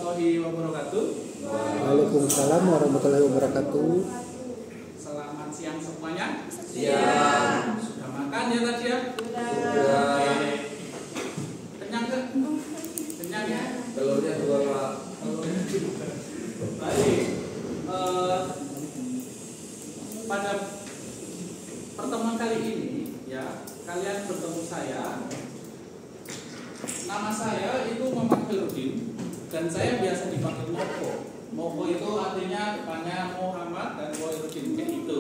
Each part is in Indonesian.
warahmatullahi wabarakatuh. Waalaikumsalam warahmatullahi wabarakatuh. Selamat siang semuanya. Siang. Sudah makan ya tadi ya? Sudah. Kenyang ke? Kenyang ya? Telurnya dua, Pak. Baik. Pada pertemuan kali ini ya, kalian bertemu saya. Nama saya itu Muhammad Khairuddin dan saya biasa dipanggil Moko. Moko itu artinya depannya Muhammad dan Khairuddin kayak gitu.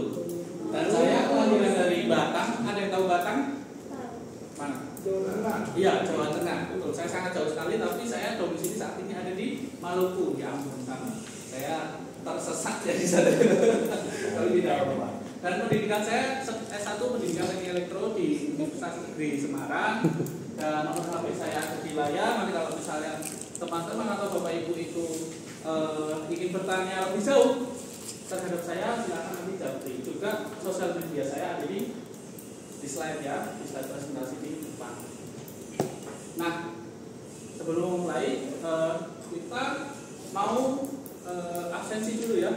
Dan saya kelahiran dari Batang. Ada yang tahu Batang? Mana? Jawa Tengah. Iya, Jawa Tengah. Betul. Saya sangat jauh sekali, tapi saya domisili saat ini ada di Maluku, di Ambon sana. Saya tersesat ya di sana. Tapi tidak apa-apa. Dan pendidikan saya S1 pendidikan teknik elektro di Universitas Negeri Semarang. Dan nomor HP saya ada di layar. Nanti kalau misalnya teman-teman atau bapak ibu itu ingin bertanya lebih jauh terhadap saya, silakan nanti japri. Juga sosial media saya ada di slide ya, di slide presentasi di depan. Nah, sebelum mulai kita mau absensi dulu ya.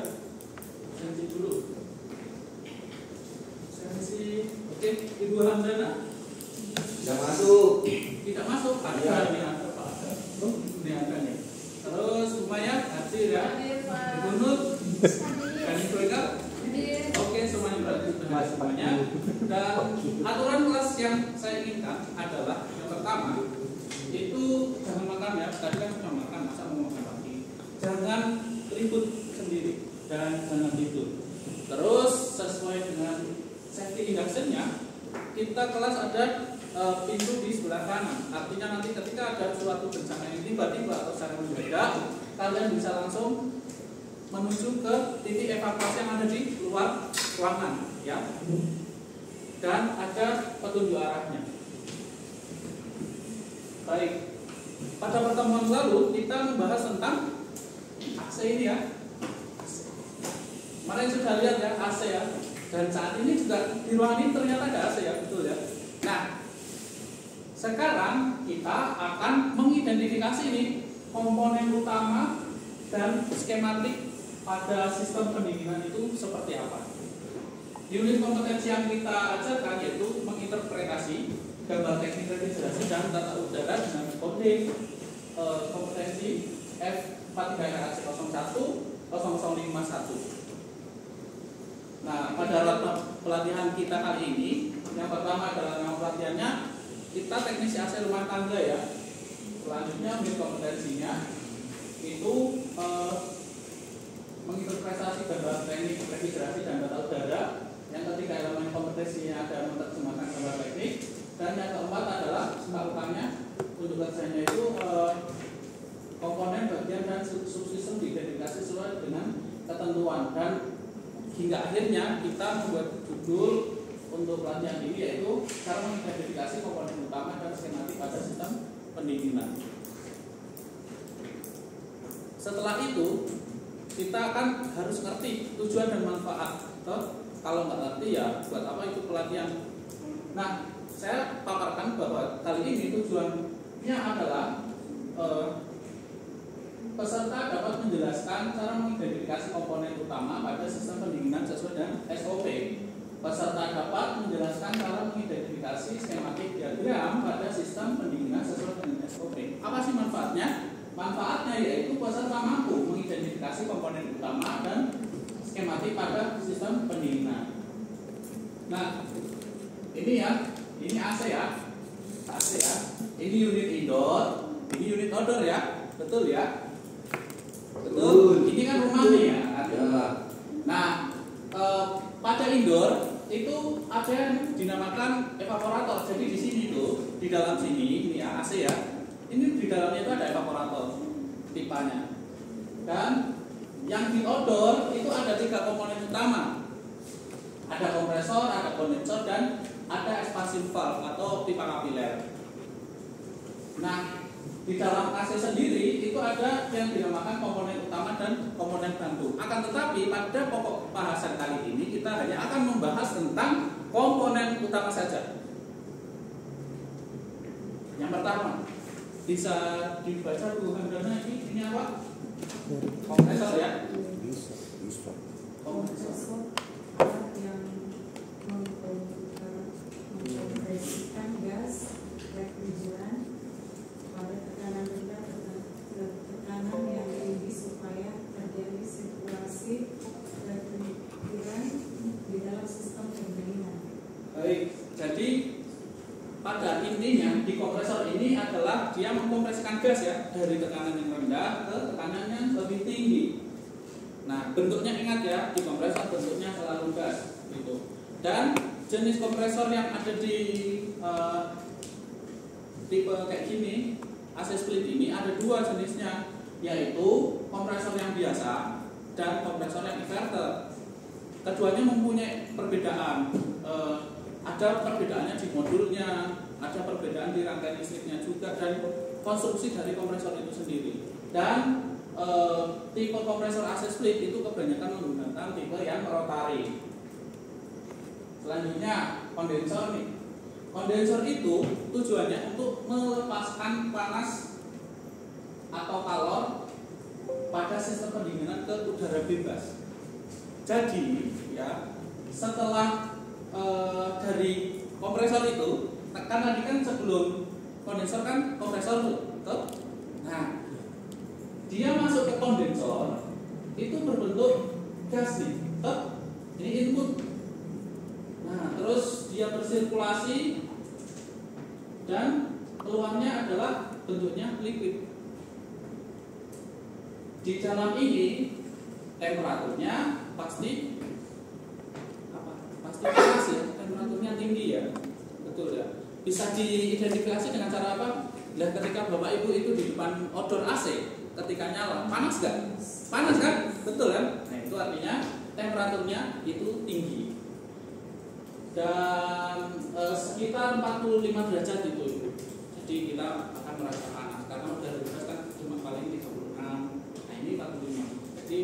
Absensi dulu. Absensi. Oke, Ibu Hamdana. Tidak masuk. Tidak masuk. Ada ini ada Pak. Ini ada nih. Terus Umayyah hadir ya. Ibu Nur. Dan Ibu Eka. Oke, semuanya berarti sudah hadir semuanya. Dan aturan kelas yang saya inginkan adalah yang pertama itu jangan makan ya. Tadi kan sudah makan, masa mau makan lagi. Jangan ribut sendiri dan jangan tidur. Terus sesuai dengan safety induction-nya, kita kelas ada pintu di sebelah kanan. Artinya nanti ketika ada suatu bencana yang tiba-tiba atau secara mendadak, kalian bisa langsung menuju ke titik evakuasi yang ada di luar ruangan, ya. Dan ada petunjuk arahnya. Baik. Pada pertemuan lalu kita membahas tentang AC ini ya. Mana yang sudah lihat ya AC ya. Dan saat ini juga di ruangan ini ternyata ada AC ya, betul ya. Nah, sekarang kita akan mengidentifikasi ini komponen utama dan skematik pada sistem pendinginan itu seperti apa. Unit kompetensi yang kita ajarkan yaitu menginterpretasi gambar teknik refrigerasi dan tata udara dengan kode kompetensi F43RAC01 0051. Nah, pada alat pelatihan kita kali ini, yang pertama adalah nama pelatihannya kita teknisi AC rumah tangga ya. Selanjutnya unit kompetensinya itu menginterpretasi gambar teknik refrigerasi dan tata udara. Yang ketiga elemen kompetensinya ada menerjemahkan gambar teknik. Dan yang keempat adalah melakukannya untuk kerjanya itu komponen bagian dan subsistem diidentifikasi sesuai dengan ketentuan. Dan hingga akhirnya kita membuat judul untuk pelatihan ini yaitu cara mengidentifikasi komponen utama dan skematik pada sistem pendinginan. Setelah itu kita akan harus ngerti tujuan dan manfaat. Kalau nggak ngerti ya buat apa itu pelatihan. Nah, saya paparkan bahwa kali ini tujuannya adalah peserta dapat menjelaskan cara mengidentifikasi komponen utama pada sistem pendinginan sesuai dengan SOP. Peserta dapat menjelaskan cara mengidentifikasi skematik diagram pada sistem pendinginan sesuai dengan SOP. Apa sih manfaatnya? Manfaatnya yaitu peserta mampu mengidentifikasi komponen utama dan skematik pada sistem pendinginan. Nah, ini ya, ini AC ya, AC ya. Ini unit indoor, ini unit outdoor ya, betul ya? Betul. Ini kan rumahnya ya. Nah, pada indoor itu ada yang dinamakan evaporator. Jadi di sini tuh, di dalam sini ini ya AC ya. Ini di dalamnya itu ada evaporator pipanya. Dan yang di outdoor itu ada 3 komponen utama. Ada kompresor, ada kondensor, dan ada expansion valve atau pipa kapiler. Nah, di dalam AC sendiri itu ada yang dinamakan komponen utama dan komponen bantu. Akan tetapi pada pokok bahasan kali ini kita hanya akan membahas tentang komponen utama saja. Yang pertama, bisa dibaca Bu Hamdana ini apa? dia mengkompresikan gas ya dari tekanan yang rendah ke tekanan yang lebih tinggi. Nah, bentuknya ingat ya, di kompresor bentuknya selalu gas gitu. Dan jenis kompresor yang ada di tipe kayak gini, AC split ini ada dua jenisnya, yaitu kompresor yang biasa dan kompresor yang inverter. Keduanya mempunyai perbedaan. Ada perbedaannya di modulnya, ada perbedaan di rangkaian listriknya juga, dan konstruksi dari kompresor itu sendiri. Dan tipe kompresor AC split itu kebanyakan menggunakan tipe yang rotari. Selanjutnya kondensor nih. Kondensor itu tujuannya untuk melepaskan panas atau kalor pada sistem pendinginan ke udara bebas. Jadi ya, setelah dari kompresor itu, kan tadi kan sebelum kondensor kan kompresor tuh. Nah, dia masuk ke kondensor itu berbentuk gas nih, ini input. Nah, terus dia bersirkulasi dan keluarnya adalah bentuknya liquid. Di dalam ini temperaturnya pasti panas ya, temperaturnya tinggi ya, betul ya. Bisa diidentifikasi dengan cara apa? Lihat ketika bapak ibu itu di depan outdoor AC, ketika nyala, panas gak? Panas kan? Betul kan? Nah, itu artinya temperaturnya itu tinggi. Dan sekitar 45 derajat itu. Jadi kita akan merasa panas karena udara bebas kan cuma paling 36. Nah, ini 45. Jadi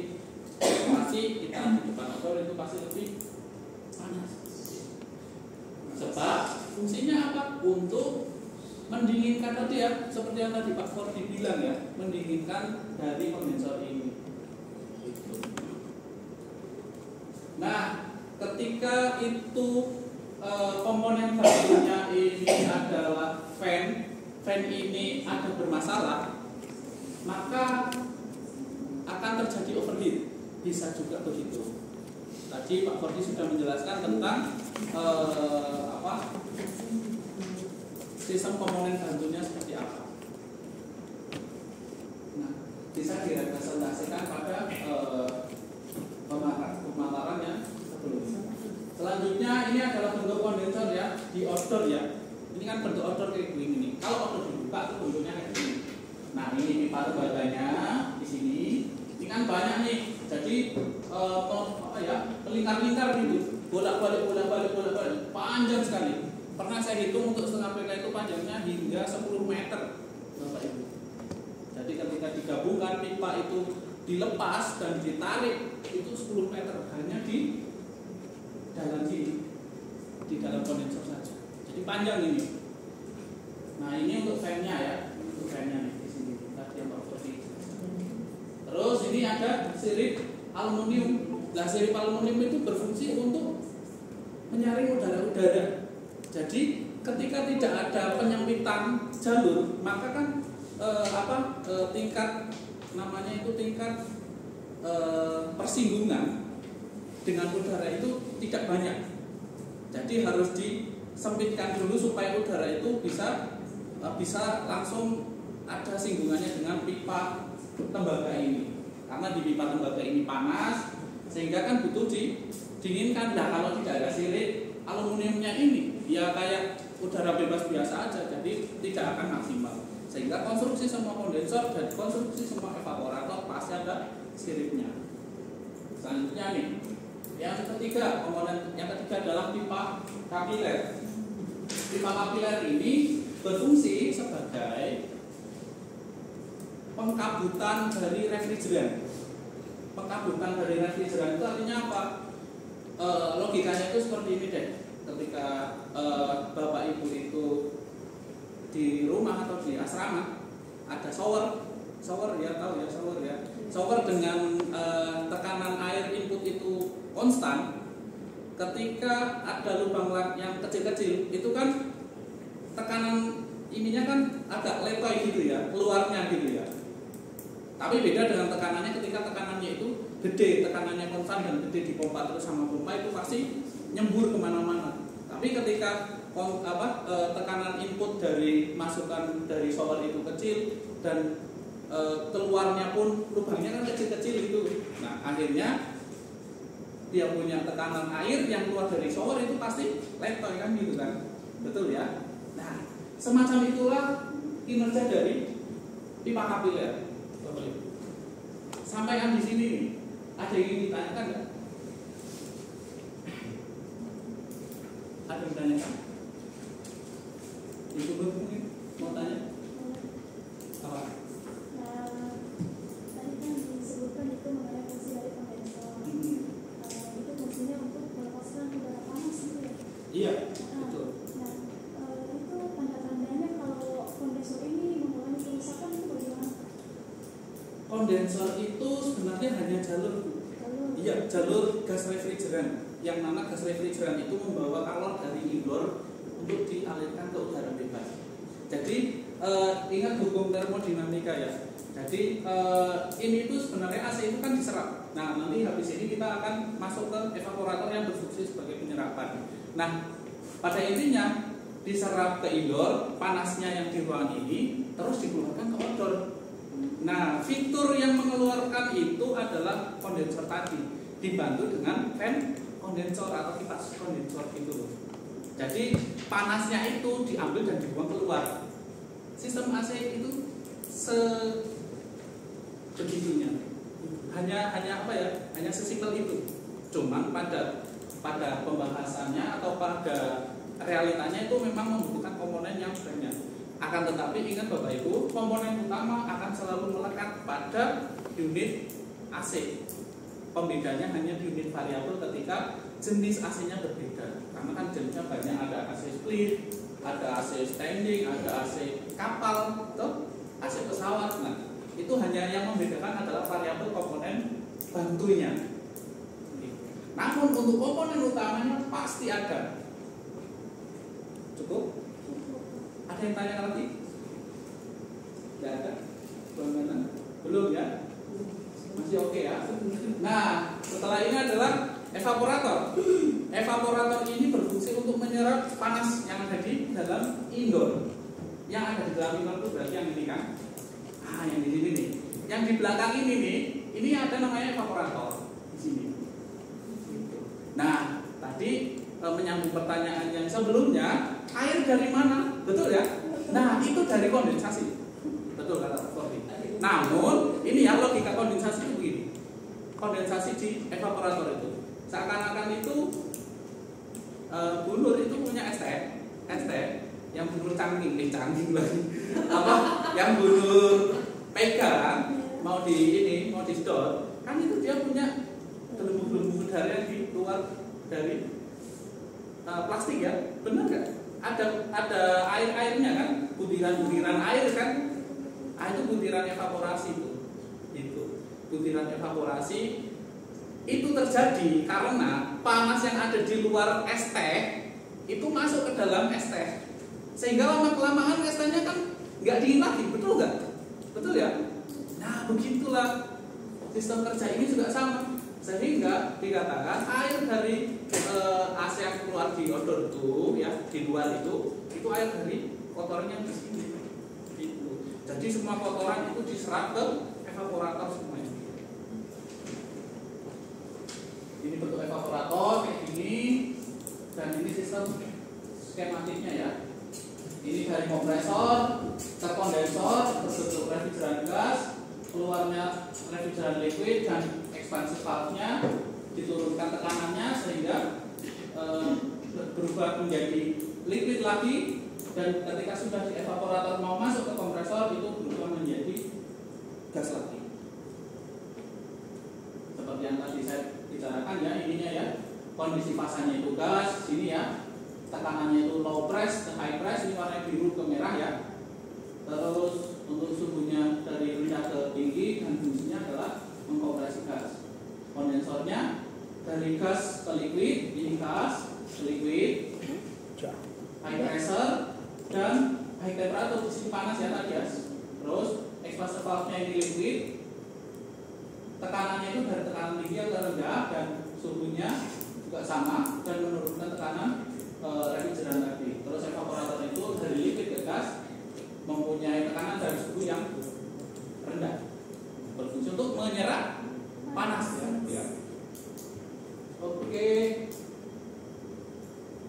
masih kita di depan outdoor itu pasti lebih panas. Sebab fungsinya apa? Untuk mendinginkan tadi ya, seperti yang tadi Pak Fordi bilang ya, mendinginkan dari kondensor ini. Nah, ketika itu komponen barunya ini adalah fan ini ada bermasalah, maka akan terjadi overheat. Bisa juga begitu. Tadi Pak Fordi sudah menjelaskan tentang sistem komponen bantunya seperti apa. Nah, bisa direpresentasikan pada pemaparan yang sebelumnya. Selanjutnya ini adalah bentuk kondensor ya, di outdoor ya. Ini kan bentuk outdoor kayak gini nih. Kalau outdoor dibuka itu bentuknya kayak gini. Nah, ini pipa tembaganya di sini. Ini kan banyak nih. Jadi melingkar-lingkar gitu. Bolak-balik, panjang sekali. Pernah saya hitung untuk setengah PK itu panjangnya hingga 10 meter, Bapak Ibu. Jadi ketika digabungkan pipa itu dilepas dan ditarik itu 10 meter hanya di dalam sini, di dalam kondensor saja. Jadi panjang ini. Nah, ini untuk fan-nya ya, untuk fan-nya nih di sini. Tadi yang Pak Fordi. Terus ini ada sirip aluminium. Nah, sirip aluminium itu berfungsi untuk menyaring udara-udara. Jadi ketika tidak ada penyempitan jalur, maka kan tingkat namanya itu tingkat persinggungan dengan udara itu tidak banyak. Jadi harus disempitkan dulu supaya udara itu bisa langsung ada singgungannya dengan pipa tembaga ini. Karena di pipa tembaga ini panas, sehingga kan butuh didinginkan. Nah, kalau tidak ada sirip aluminiumnya ini, ya kayak udara bebas biasa aja, jadi tidak akan maksimal. Sehingga konstruksi semua kondensor dan konstruksi semua evaporator pasti ada siripnya. Selanjutnya nih, yang ketiga, komponen yang ketiga adalah pipa kapiler. Pipa kapiler ini berfungsi sebagai pengkabutan dari refrigeran. Pengkabutan dari refrigeran itu artinya apa? Logikanya itu seperti ini deh. Ketika Bapak Ibu itu di rumah atau di asrama ada shower ya, tahu ya shower ya. Shower dengan tekanan air input itu konstan. Ketika ada lubang yang kecil-kecil itu kan tekanan ininya kan agak lepai gitu ya, keluarnya gitu ya. Tapi beda dengan tekanannya ketika tekanannya itu gede, tekanannya konstan dan gede dipompa terus sama pompa itu pasti nyembur kemana-mana. Tapi ketika tekanan input dari masukan dari shower itu kecil dan keluarnya pun lubangnya kan kecil-kecil itu. Nah akhirnya dia punya tekanan air yang keluar dari shower itu pasti letoy kan gitu kan, betul ya. Nah semacam itulah kinerja dari pipa kapiler. Sampaikan di sini nih, ada yang ingin ditanyakan nggak? Ada yang ditanyakan? Ibu mungkin mau tanya? Apa? Tadi kan disebutkan itu mengenai fungsi dari kondensor. Itu fungsinya untuk melepaskan udara panas gitu ya? Iya, betul. Nah, itu tanda-tandanya kalau kondensor ini mengalami kerusakan itu bagaimana? Kondensor itu sebenarnya hanya jalur. Iya, jalur gas refrigeran. Yang mana gas refrigeran itu membawa kalor dari indoor untuk dialirkan ke udara bebas. Jadi ingat hukum termodinamika ya. Jadi ini itu sebenarnya AC itu kan diserap. Nah nanti habis ini kita akan masuk ke evaporator yang berfungsi sebagai penyerapan. Nah pada intinya diserap ke indoor, panasnya yang di ruangan ini terus dikeluarkan ke outdoor. Nah fitur yang mengeluarkan itu adalah kondensor tadi, dibantu dengan fan kondensor atau kipas kondensor itu. Jadi panasnya itu diambil dan dibuang keluar. Sistem AC itu sebegitunya. Hanya apa ya? Hanya sesimpel itu. Cuman pada pembahasannya atau pada realitanya itu memang membutuhkan komponen yang banyak. Akan tetapi ingat Bapak Ibu, komponen utama akan selalu melekat pada unit AC. Pembedanya hanya di unit variabel ketika jenis AC-nya berbeda. Karena kan jenisnya banyak, ada AC split, ada AC standing, ada AC kapal, atau AC pesawat. Nah, itu hanya yang membedakan adalah variabel komponen bantunya. Namun untuk komponen utamanya pasti ada. Cukup? Ada yang tanya lagi? Tidak ada? Belum ya? Masih oke ya? Nah, setelah ini adalah evaporator. Evaporator ini berfungsi untuk menyerap panas yang ada di dalam indoor. Yang ada di dalam indoor itu berarti yang ini kan? Yang di sini nih. Yang di belakang ini nih, ini ada namanya evaporator di sini. Nah, tadi menyambung pertanyaan yang sebelumnya, air dari mana? Betul ya? Nah, itu dari kondensasi. Betul kata Pak Kordi. Namun, ini ya logika kondensasi itu begini. Kondensasi di evaporator itu seakan-akan itu bulur itu punya STF yang bulur canggih lagi yang bulur pegang mau disedot kan itu dia punya gelembung-gelembung udara yang di luar dari plastik ya, benar nggak? Ada airnya kan, butiran air kan, itu butiran evaporasi itu butiran evaporasi itu terjadi karena panas yang ada di luar es teh itu masuk ke dalam es teh, sehingga lama-kelamaan es tehnya kan nggak dingin lagi, betul nggak? Betul ya? Nah begitulah sistem kerja ini juga sama, sehingga dikatakan air dari AC yang keluar di outdoor itu ya, di luar itu air dari kotoran yang di sini gitu. Jadi semua kotoran itu diserap ke evaporator semuanya. Ini bentuk evaporator kayak gini, dan ini sistem skematiknya ya. Ini dari kompresor ke kondensor berbentuk refrigeran gas, keluarnya refrigeran liquid dan ekspansi valve-nya diturunkan tekanannya sehingga berubah menjadi liquid lagi, dan ketika sudah di evaporator mau masuk ke kompresor itu berubah menjadi gas lagi. Seperti yang tadi saya bicarakan ya, ininya ya, kondisi fasanya itu gas, sini ya, tekanannya itu low press ke high press, ini warna biru ke merah ya. Terus untuk suhunya dari rendah ke tinggi, dan fungsinya adalah mengkompresi gas. Kondensornya dari gas ke liquid, ini gas ke liquid, high pressure dan high temperature, di sini panas ya tadi ya. Terus expander valve-nya ini liquid, tekanannya itu dari tekanan tinggi ke rendah, dan suhunya juga sama, dan menurunkan tekanan refrigeran tadi. Terus evaporator itu dari liquid ke gas mempunyai tekanan dari suhu yang rendah, berfungsi untuk menyerap panas ya. Oke.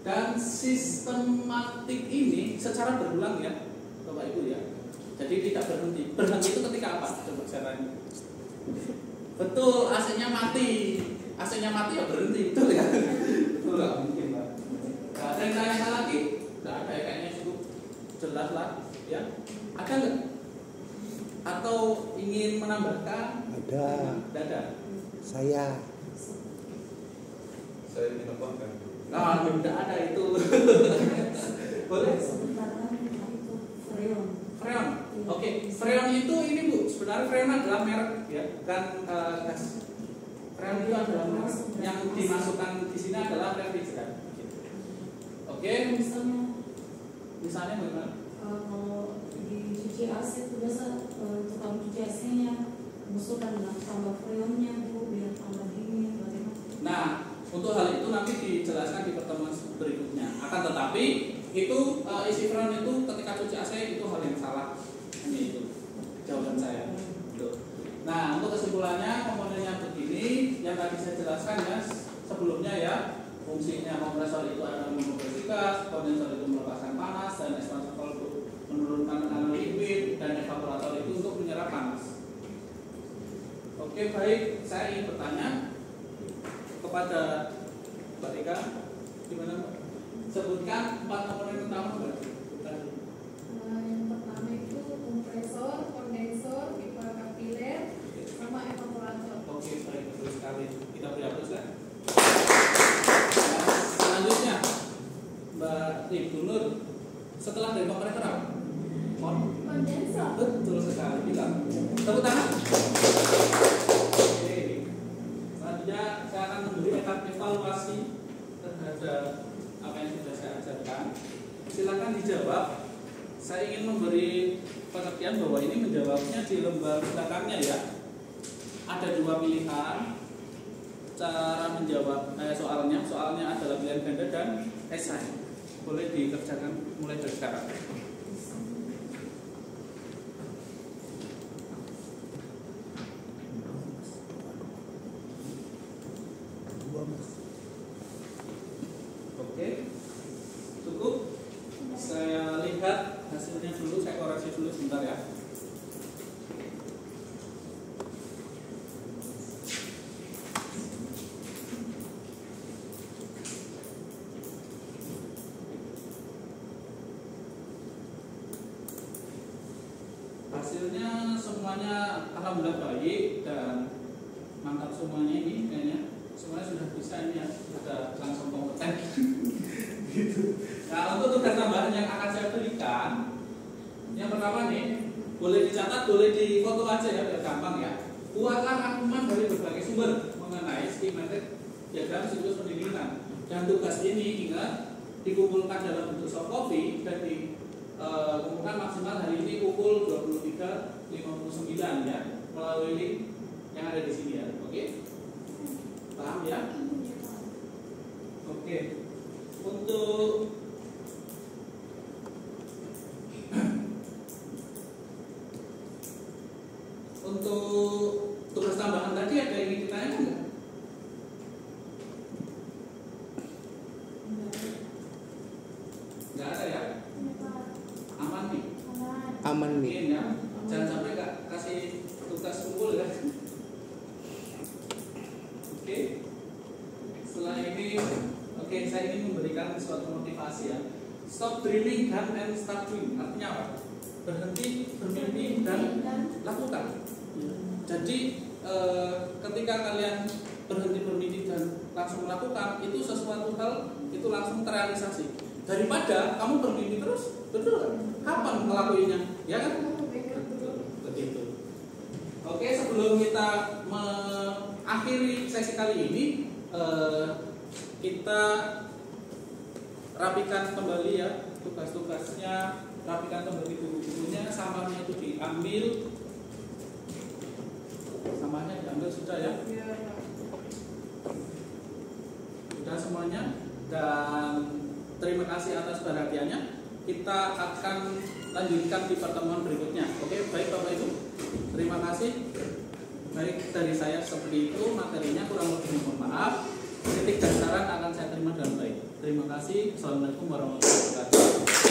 Dan sistematik ini secara berulang ya, Bapak Ibu ya. Jadi tidak berhenti. Berhenti itu ketika apa? Coba saya tanya. Betul, AC-nya mati. AC-nya mati ya berhenti, betul ya? Betul nggak mungkin Pak. Nggak ada yang tanya lagi? Nggak ada ya, kayaknya cukup jelas lah ya. Ada nggak? Atau ingin menambahkan? Ada. Ada. Saya Saya minum kan. Nah, tidak ada itu. Boleh? Freon. Oke, freon itu ini Bu, sebenarnya freon adalah merek ya, bukan gas. Freon itu adalah merek yang dimasukkan di sini adalah refrigeran. Oke, misalnya bagaimana? Kalau dicuci AC itu biasa tukang cuci AC-nya masukkan tambah freonnya Bu biar tambah dingin bagaimana? Nah, untuk hal itu nanti dijelaskan di pertemuan berikutnya. Akan tetapi itu isi freon itu ketika cuci AC itu hal yang salah. Hanya itu jawaban saya. Nah, untuk kesimpulannya komponennya begini yang tadi saya jelaskan ya sebelumnya ya. Fungsinya kompresor itu adalah memproduksi gas, kondensor itu melepaskan panas, dan ekspansor itu menurunkan tekanan liquid, dan evaporator itu untuk menyerap panas. Oke, baik, saya ingin bertanya kepada Mbak Eka, gimana Mbak? Sebutkan 4 komponen utama Mbak. Yang pertama itu kompresor, kondensor, pipa kapiler, sama evaporator. Oke, baik, betul sekali. Kita beri aplaus kan? Selanjutnya Mbak Ibu Nur, setelah dari kompresor apa? Kondensor. Betul sekali, bilang tepuk tangan. Oke, selanjutnya saya akan memberi evaluasi terhadap apa yang sudah saya ajarkan. Silakan dijawab. Saya ingin memberi pengertian bahwa ini menjawabnya di lembar belakangnya ya. Ada 2 pilihan cara menjawab soalnya. Soalnya adalah pilihan ganda dan esai. Boleh dikerjakan mulai dari sekarang. Oke, cukup. Saya lihat hasilnya dulu, saya koreksi dulu sebentar ya. Hasilnya semuanya alhamdulillah baik dan mantap semuanya ini kayaknya. Semuanya sudah bisa ini ya, sudah langsung kompeten. Gitu. Nah, untuk tugas tambahan yang akan saya berikan, yang pertama nih, boleh dicatat, boleh difoto aja ya, biar gampang ya. Buatlah rangkuman dari berbagai sumber mengenai skematik diagram siklus pendinginan. Dan tugas ini ingat dikumpulkan dalam bentuk soft copy dan dikumpulkan maksimal hari ini pukul 23.59 ya, melalui link yang ada di sini ya. Oke? Paham ya? Oke. Untuk tugas tambahan tadi ada yang ingin ditanyakan nggak? Nggak ada ya? Aman nih? aman nih. Mungkin ya. Jangan sampai nggak kasih tugas kumpul ya. Oke. Setelah ini, oke, saya ingin memberikan suatu motivasi ya. Stop dreaming and start doing. Artinya apa? Berhenti bermimpi dan lakukan. Jadi ketika kalian berhenti bermimpi dan langsung melakukan, itu sesuatu hal itu langsung terrealisasi. Daripada kamu bermimpi terus, betul kan? Kapan ngelakuinnya? Ya kan? Begitu. Oke, sebelum kita mengakhiri sesi kali ini, kita rapikan kembali ya tugas-tugasnya, rapikan kembali buku-bukunya, sampahnya itu diambil. Sampahnya diambil sudah ya? Sudah semuanya. Dan Terima kasih atas perhatiannya. Kita akan lanjutkan di pertemuan berikutnya. Oke, baik Bapak Ibu. Terima kasih. Baik, dari saya seperti itu materinya, kurang lebih mohon maaf. Kritik dan saran akan saya terima dengan baik. Terima kasih. Assalamualaikum warahmatullahi wabarakatuh.